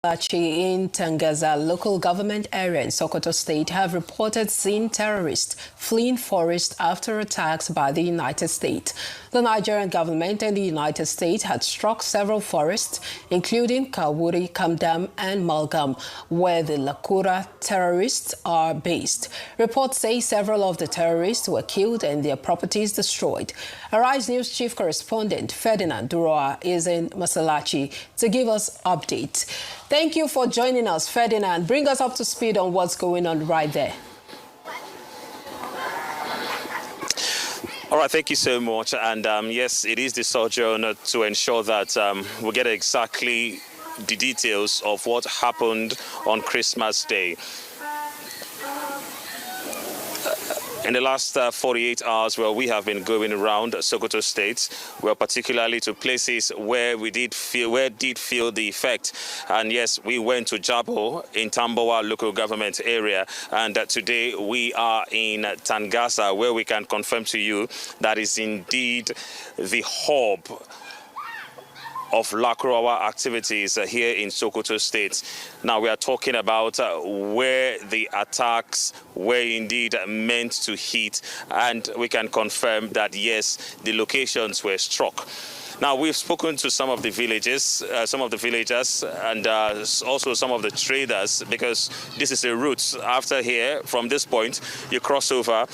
Malachi in Tangaza local government area in Sokoto State have reported seeing terrorists fleeing forest after attacks by the United States. The Nigerian government and the United States had struck several forests, including Kawuri, Kamdam and Malgam, where the Lakura terrorists are based. Reports say several of the terrorists were killed and their properties destroyed. Arise News chief correspondent Ferdinand Duroa is in Masalachi to give us updates. Thank you for joining us, Ferdinand. Bring us up to speed on what's going on right there. All right, thank you so much. And yes, it is the sojourner to ensure that we get exactly the details of what happened on Christmas Day. In the last 48 hours, we have been going around Sokoto State, particularly to places where did feel the effect. And yes, we went to Jabo in Tambowa local government area, and today we are in Tangaza, where we can confirm to you that is indeed the hub of Lakurawa activities here in Sokoto State. Now we are talking about where the attacks were indeed meant to hit, and we can confirm that yes, the locations were struck. Now, we've spoken to some of the villagers, and also some of the traders, because this is a route. After here, from this point, you cross over,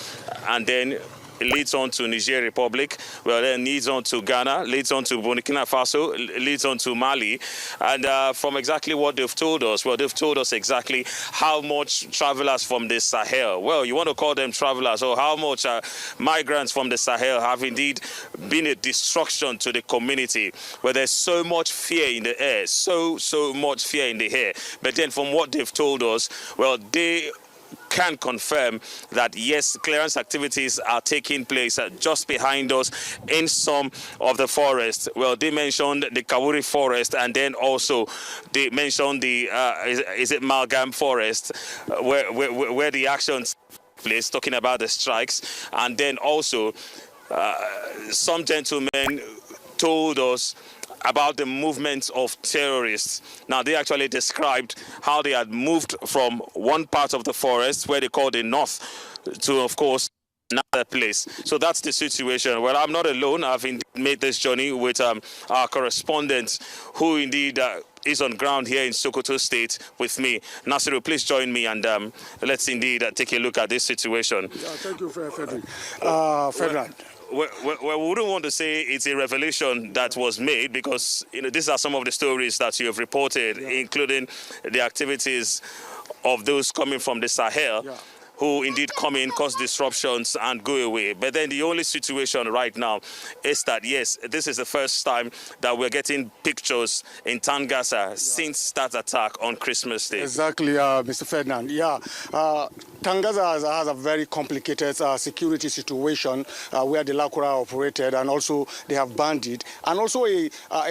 and then it leads on to Niger Republic, then leads on to Ghana, leads on to Burkina Faso, leads on to Mali. And from exactly what they've told us, they've told us exactly how much travelers from the Sahel, you want to call them travelers, or how much migrants from the Sahel have indeed been a destruction to the community, where there's so much fear in the air, so much fear in the air. But then from what they've told us, they can confirm that yes, clearance activities are taking place just behind us in some of the forests. They mentioned the Kawuri forest, and then also they mentioned the is it Malgam forest, where the actions place, talking about the strikes. And then also some gentlemen told us about the movements of terrorists. Now, they actually described how they had moved from one part of the forest, where they call the north, to, of course, another place. So that's the situation. Well, I'm not alone. I've made this journey with our correspondent, who indeed is on ground here in Sokoto State with me. Nasiru, please join me, and let's indeed take a look at this situation. Yeah, thank you, Ferdinand. We wouldn't want to say it's a revelation that was made, because these are some of the stories that you have reported, including the activities of those coming from the Sahel, who indeed come in, cause disruptions, and go away. But then the only situation right now is that, yes, this is the first time that we're getting pictures in Tangaza since that attack on Christmas Day. Exactly, Mr. Ferdinand. Tangaza has a very complicated security situation where the Lakura operated, and also they have bandit, and also a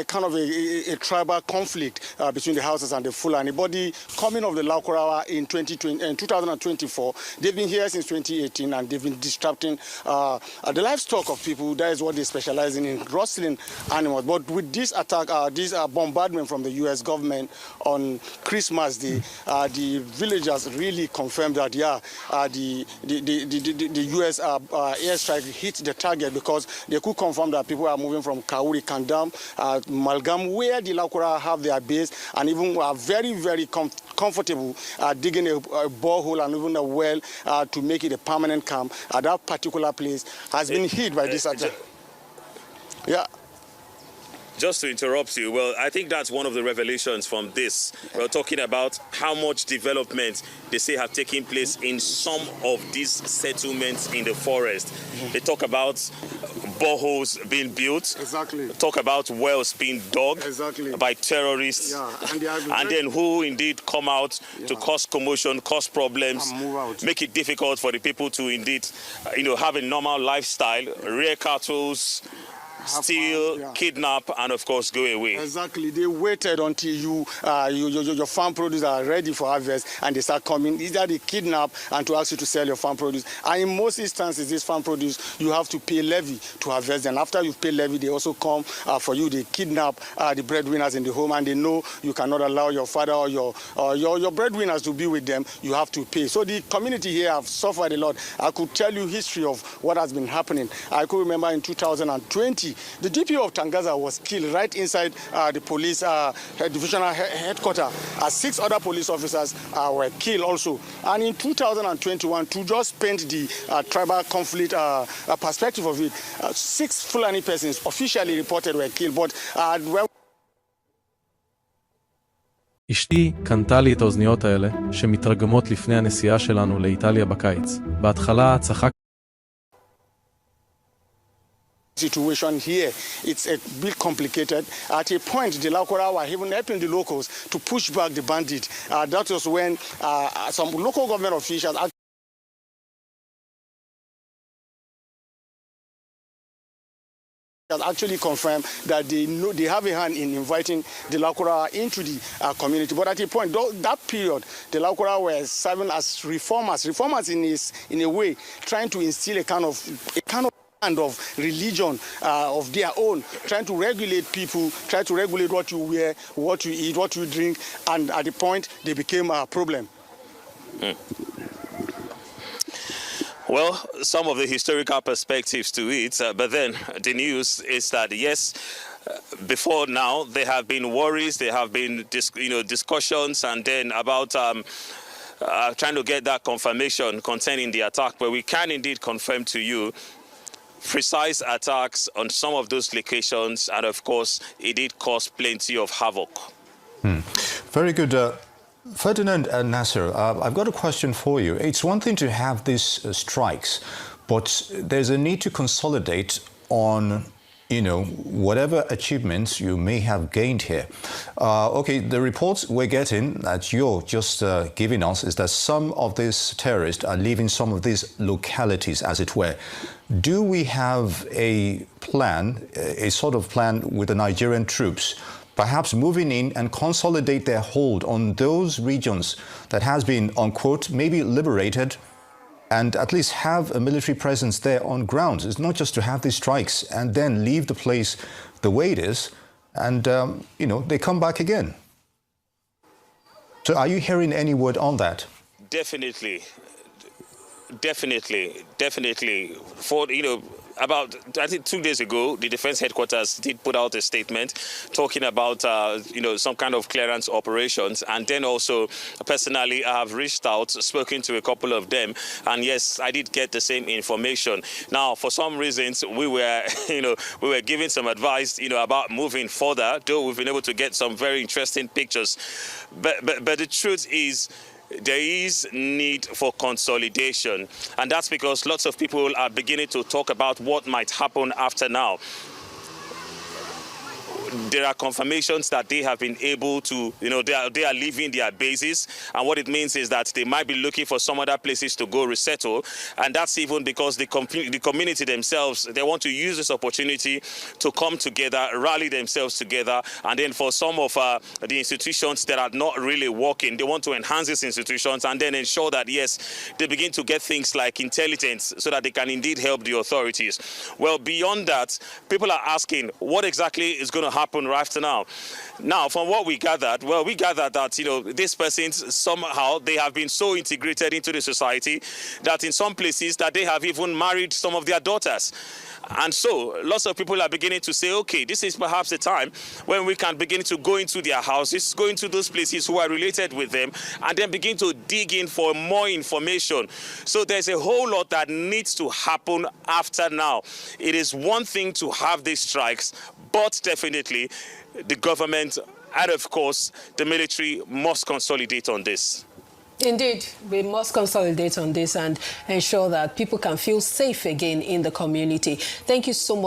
kind of a tribal conflict between the Hausas and the Fulani. But the coming of the Lakura in 2024, they've been here since 2018, and they've been disrupting the livestock of people. That is what they specialize in rustling animals. But with this attack, this bombardment from the U.S. government on Christmas Day, the villagers really confirmed that, the U.S. airstrike hit the target, because they could confirm that people are moving from Kawuri, Kandam, Malgam, where the Lakura have their base, and even are very, very comfortable digging a borehole and even a well to make it a permanent camp. That particular place has been hit by this attack. Just to interrupt you, I think that's one of the revelations from this. We're talking about how much development they say have taken place in some of these settlements in the forest. They talk about boreholes being built. Exactly. Talk about wells being dug by terrorists. And then who indeed come out to cause commotion, cause problems, make it difficult for the people to indeed, have a normal lifestyle, rear cattle, steal, kidnap, and of course go away. Exactly. They waited until your farm produce are ready for harvest, and they start coming. Either they kidnap and to ask you to sell your farm produce. And in most instances, this farm produce, you have to pay levy to harvest. And after you pay levy, they also come for you. They kidnap the breadwinners in the home, and they know you cannot allow your father or your breadwinners to be with them. You have to pay. So the community here have suffered a lot. I could tell you history of what has been happening. I could remember in 2020, the DPO of Tangaza was killed right inside the police divisional headquarters. 6 other police officers were killed also. And in 2021, to just paint the tribal conflict perspective of it, 6 Fulani persons officially reported were killed. But אשתי קנתה לי את האוזניות האלה, שמתרגמות לפני הנסיעה שלנו לאיטליה בקיץ. בהתחלה צחק. Situation here, it's a bit complicated. At a point, the Lakura were even helping the locals to push back the bandit. That was when some local government officials actually confirmed that they have a hand in inviting the Lakura into the community. But at a point, that period, the Lakura were serving as reformers in a way, trying to instill a kind of religion of their own, trying to regulate people, try to regulate what you wear, what you eat, what you drink, and at the point, they became a problem. Well, some of the historical perspectives to it, but then the news is that, yes, before now, there have been worries, there have been discussions, and then about trying to get that confirmation concerning the attack, but we can indeed confirm to you precise attacks on some of those locations, and of course, it did cause plenty of havoc. Very good. Ferdinand and Nasser, I've got a question for you. It's one thing to have these strikes, but there's a need to consolidate on, whatever achievements you may have gained here. Okay, the reports we're getting that you're just giving us is that some of these terrorists are leaving some of these localities, as it were. Do we have a plan, a sort of plan with the Nigerian troops, perhaps moving in and consolidate their hold on those regions that has been, unquote, maybe liberated, and at least have a military presence there on ground? It's not just to have these strikes and then leave the place the way it is, and, they come back again. So are you hearing any word on that? Definitely. For, about, I think 2 days ago, the Defense Headquarters did put out a statement talking about, some kind of clearance operations. And then also, personally, I have reached out, spoken to a couple of them. And yes, I did get the same information. Now, for some reasons, we were, we were giving some advice, about moving further, though we've been able to get some very interesting pictures. But the truth is, there is need for consolidation, and that's because lots of people are beginning to talk about what might happen after now. There are confirmations that they have been able to, they are leaving their bases, and what it means is that they might be looking for some other places to go resettle, and that's even because the community themselves, they want to use this opportunity to come together, rally themselves together, and then for some of the institutions that are not really working, they want to enhance these institutions and then ensure that, yes, they begin to get things like intelligence so that they can indeed help the authorities. Well, beyond that, people are asking what exactly is going to happen right after now. Now, from what we gathered, we gathered that, these persons, somehow, they have been so integrated into the society that in some places that they have even married some of their daughters. And so lots of people are beginning to say, okay, this is perhaps the time when we can begin to go into their houses, go into those places who are related with them, and then begin to dig in for more information. So there's a whole lot that needs to happen after now. It is one thing to have these strikes, but definitely the government and, of course, the military must consolidate on this. Indeed, we must consolidate on this and ensure that people can feel safe again in the community. Thank you so much.